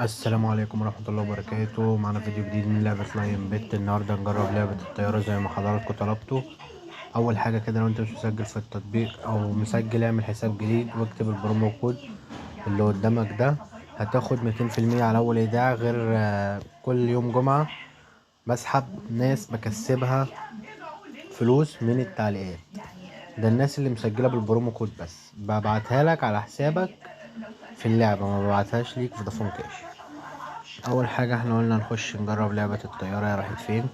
السلام عليكم ورحمة الله وبركاته. معنا فيديو جديد من لعبة لاين بت. النهاردة هنجرب لعبة الطيارة زي ما حضراتكم طلبتوا. أول حاجة كده، لو أنت مش مسجل في التطبيق أو مسجل، اعمل حساب جديد واكتب البرومو كود اللي قدامك ده. هتاخد 200% على أول إيداع، غير كل يوم جمعة بسحب ناس بكسبها فلوس من التعليقات. ده الناس اللي مسجلة بالبرومو كود بس ببعتها لك على حسابك في اللعبة، ما ببعتهاش ليك في فودافون كاش. اول حاجة احنا قلنا نخش نجرب لعبة الطيارة يا راحت فين،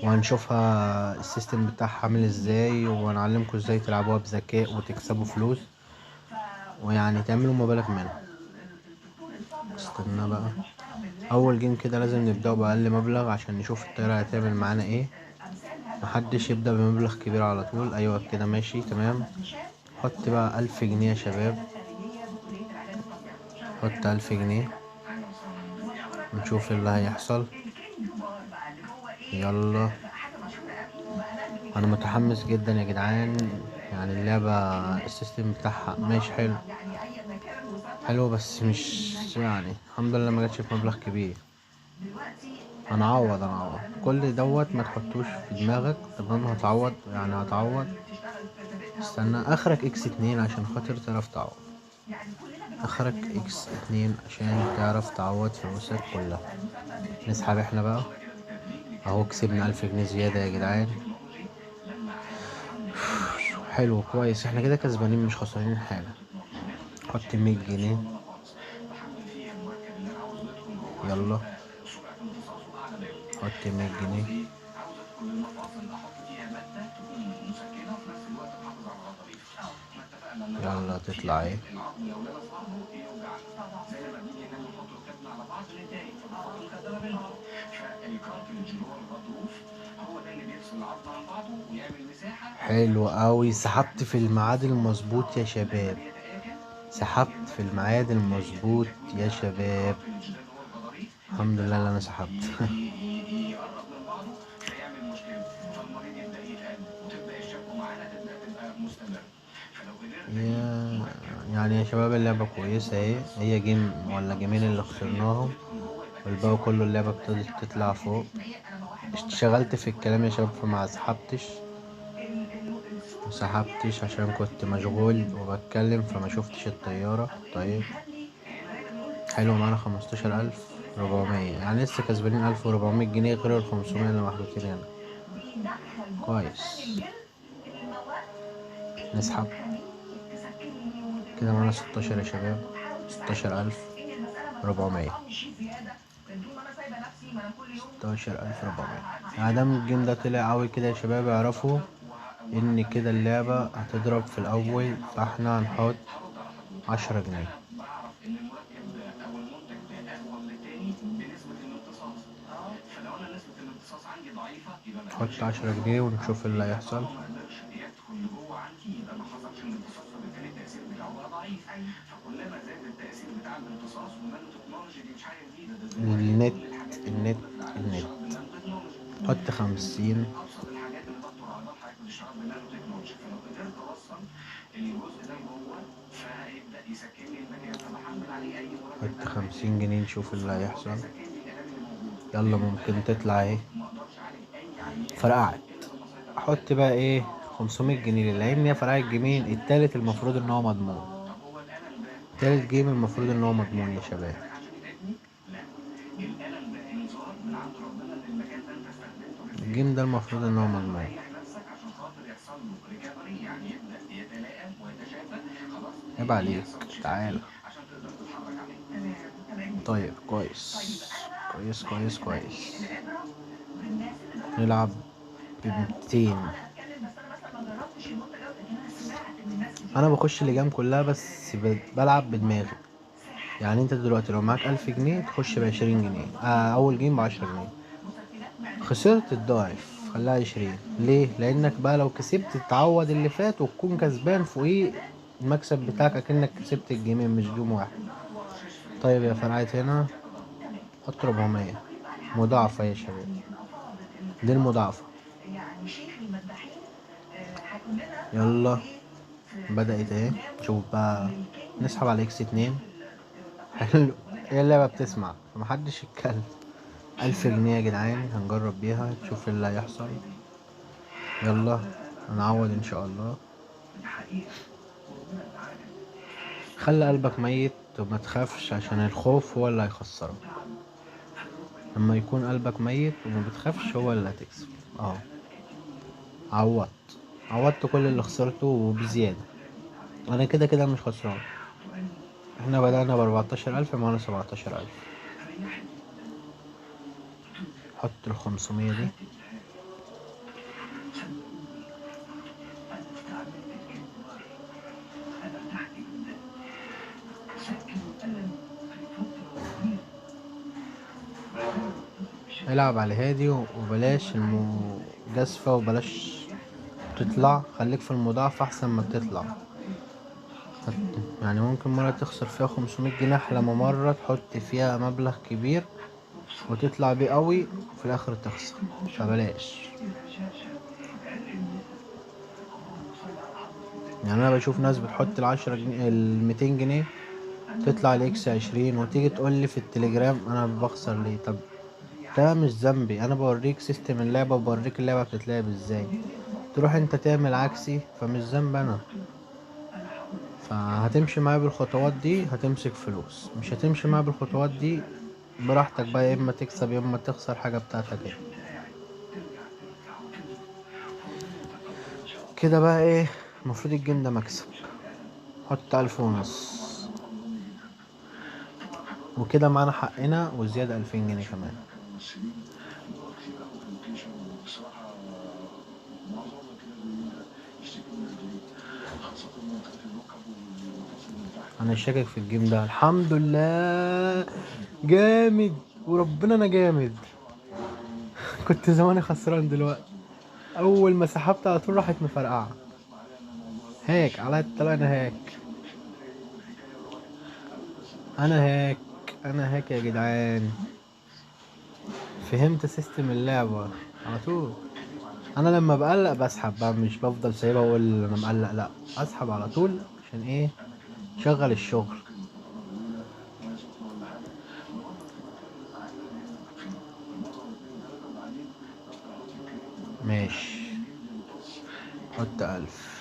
وهنشوفها السيستم بتاعها عامل ازاي، وهنعلمكم ازاي تلعبوها بذكاء وتكسبوا فلوس، ويعني تعملوا مبالغ منها. استنى بقى، اول جيم كده لازم نبدأ بأقل مبلغ عشان نشوف الطيارة هتعمل معانا ايه. محدش يبدأ بمبلغ كبير على طول. ايوه كده ماشي تمام. حط بقى 1000 جنيه يا شباب، حط 1000 جنيه ونشوف اللي هيحصل. يلا، انا متحمس جدا يا جدعان. يعني اللعبة السيستم بتاعها ماشي حلو حلو، بس مش يعني الحمد لله ما جاتش في مبلغ كبير. هنعوض كل دوت، ما تحطوش في دماغك. تمام، هتعوض يعني هتعوض. استنى، اخرك اكس 2 عشان خاطر تعرف تعوض. اخرك اكس 2 عشان تعرف تعوض فلوسك كلها. نسحب احنا بقى، اهو كسبنا 1000 جنيه زيادة يا جدعان. حلو كويس، احنا كده كسبانين مش خسرانين حاجة. حط 100 جنيه. يلا، حط 100 جنيه. يلا تطلع ايه. حلو قوي، سحبت في الميعاد المظبوط يا شباب، سحبت في الميعاد المظبوط يا شباب. الحمد لله اللي انا سحبت. يعني يا شباب اللعبة كويسة اهي. هي جيم ولا جيمين اللي خسرناهم، والباقي كله اللعبة ابتدت تطلع فوق. اشتغلت في الكلام يا شباب فما سحبتش عشان كنت مشغول وبتكلم فما شفتش الطيارة. طيب حلو، معانا 15400، يعني لسه كسبانين 1400 جنيه غير ال500 اللي محطوطين هنا. كويس، نسحب كده معانا 16 يا شباب، 16400. 16400. ادام الجيم ده طلع قوي كده يا شباب، اعرفوا ان كده اللعبة هتضرب في الاول، فاحنا هنحط 10 جنيه. نحط 10 جنيه ونشوف اللي هيحصل. النت النت النت حط 50. حط 50 جنيه نشوف اللي هيحصل. يلا ممكن تطلع اهي، فرقعت. احط بقى ايه 500 جنيه، لان هي فرقعت جيمين. التالت المفروض ان هو مضمون، تالت جيم المفروض ان هو مضمون يا شباب. الجيم ده المفروض ان هو مضمون. عيب عليك، تعال. طيب كويس. نلعب ب200. انا بخش اللجام كلها بس بلعب بدماغي. يعني انت دلوقتي لو معاك 1000 جنيه تخش ب20 جنيه. اول جيم ب10 جنيه، خسرت الضعف خليها 20. ليه؟ لانك بقى لو كسبت تعوض اللي فات وتكون كسبان فوقيه المكسب بتاعك، اكنك كسبت الجيمين مش جيم واحد. طيب يا فرقعت هنا، حط 400 مضاعفة يا شباب، دي المضاعفة. يلا بدأت اهي، شوف بقى. نسحب على اكس 2. حلو، هي اللعبة بتسمع فمحدش يتكلم. 1000 جنيه يا جدعان، هنجرب بيها نشوف ايه اللي هيحصل. يلا هنعوض ان شاء الله. خلي قلبك ميت وما تخافش، عشان الخوف هو اللي هيخسرك. لما يكون قلبك ميت وما بتخافش هو اللي هتكسب. اه، عوضت كل اللي خسرته وبزيادة. انا كده كده مش خسران. احنا بدأنا ب14,000، معانا 17,000. حط ال500 دي. العب على هادي وبلاش المجازفة، وبلاش تطلع. خليك في المضاعفة احسن ما تطلع. يعني ممكن مرة تخسر فيها 500 جنيه، احلى ما مرة تحط فيها مبلغ كبير وتطلع بيه قوي وفي الاخر تخسر. فبلاش. يعني انا بشوف ناس بتحط ال10 جنيه، ال200 جنيه، تطلع الاكس 20، وتيجي تقولي في التليجرام انا بخسر ليه. طب ده مش ذنبي، انا بوريك سيستم اللعبة وبوريك اللعبة بتتلعب ازاي. تروح انت تعمل عكسي، فمش ذنب انا. فهتمشي معايا بالخطوات دي هتمسك فلوس، مش هتمشي معايا بالخطوات دي براحتك بقى، يا اما تكسب يا اما تخسر، حاجة بتاعتك ايه. كده بقى ايه، المفروض الجيم ده مكسب. حط 1500، وكده معانا حقنا وزيادة 2000 جنيه كمان. انا شاكك في الجيم ده. الحمد لله جامد، وربنا انا جامد. كنت زماني خسران دلوقتي. اول ما سحبت على طول راحت مفرقعه. هاك على الطلاق. انا هاك. انا هاك. انا هاك يا جدعان. فهمت سيستم اللعبة على طول. انا لما بقلق بسحب بقى، مش بفضل سايبها واقول انا مقلق، لا، اسحب على طول. عشان ايه؟ شغل الشغل. ماشي. حط 1000.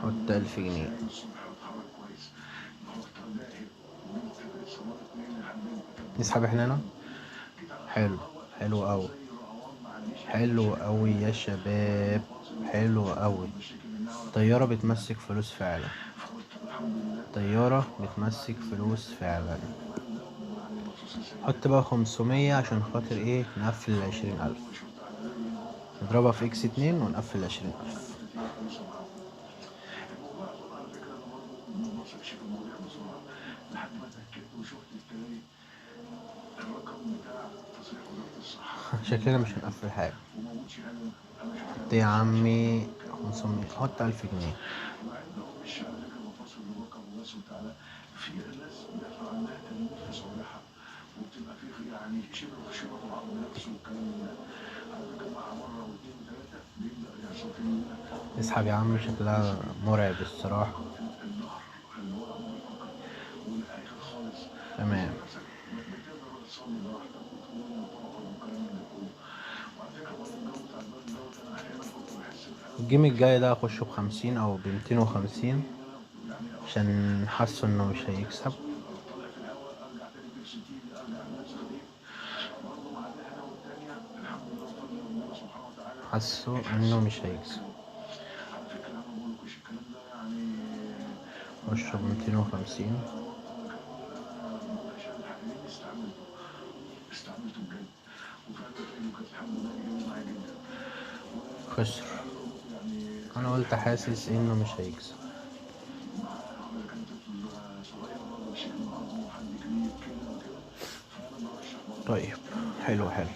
حط 1000 جنيه. نسحب احنا هنا. حلو. حلو اوي. حلو اوي يا شباب. حلو اوي. طيارة بتمسك فلوس فعلا. طيارة بتمسك فلوس فعلا. حط بقى 500 عشان خاطر ايه، نقفل 20,000. نضربها في اكس 2 ونقفل 20,000. شكلنا مش هنقفل حاجة. حط يا عمي 500. حط 1000 جنيه. اسحب يا عم، شكلها مرعب الصراحة. تمام. الجيم الجاي ده اخشه ب50 او ب250، عشان حاسه انه مش هيكسب. حاسه انه مش هيكسب. اخشه ب250. خسر. انا قلت حاسس انه مش هيكسب. طيب. حلو حلو.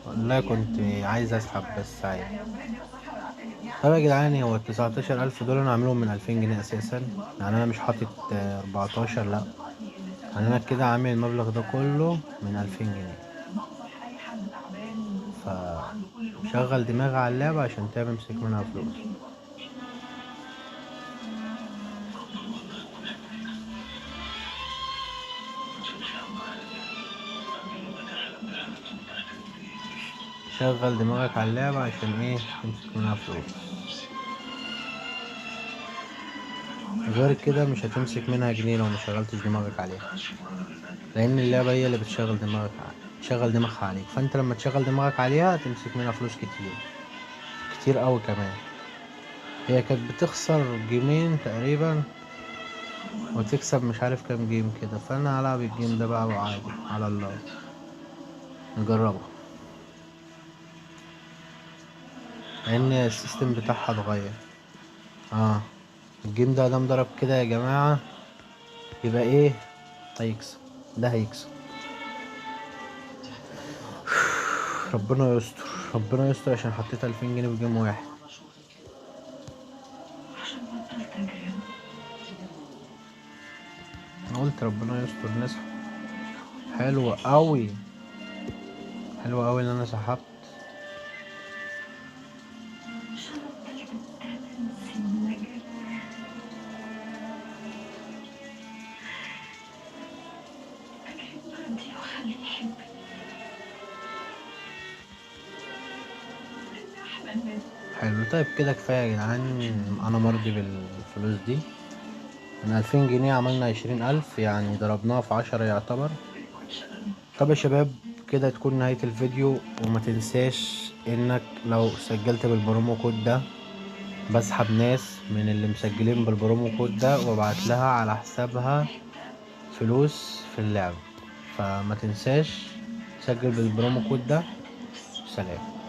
والله كنت عايز اسحب بس عادي. طب يا جدعان، هو ال19,000 دول انا عاملهم من 2000 جنيه اساسا، يعني انا مش حاطط 14، لا، يعني انا كده عامل المبلغ ده كله من 2000 جنيه. فشغل دماغي على اللعبة عشان تمسك منها فلوس. شغل دماغك على اللعبة عشان ايه تمسك منها فلوس، غير كده مش هتمسك منها جنيه لو مشغلتش دماغك عليها، لان اللعبة هي اللي بتشغل تشغل دماغها عليك. فانت لما تشغل دماغك عليها هتمسك منها فلوس كتير، كتير قوي كمان. هي كانت بتخسر جيمين تقريبا وتكسب مش عارف كام جيم كده، فانا هلعب الجيم ده بقى عادي على الله، نجربها، لان السيستم بتاعها اتغير. اه، الجيم ده ادام ضرب كده يا جماعة يبقى ايه؟ هيكسب، ده هيكسب. ربنا يستر، ربنا يستر، عشان حطيت 2000 جنيه في جيم واحد. انا قلت ربنا يستر نسحب. حلو قوي، حلو قوي ان انا سحبت. حلو، طيب كده كفاية يا جدعان، انا مرضي بالفلوس دي. من 2000 جنيه عملنا 20,000، يعني ضربناها في 10 يعتبر. طب يا شباب، كده تكون نهاية الفيديو. وما تنساش انك لو سجلت بالبرومو كود ده بسحب ناس من اللي مسجلين بالبرومو كود ده وابعت لها على حسابها فلوس في اللعبة. فما تنساش تسجل بالبرومو كود ده. سلام.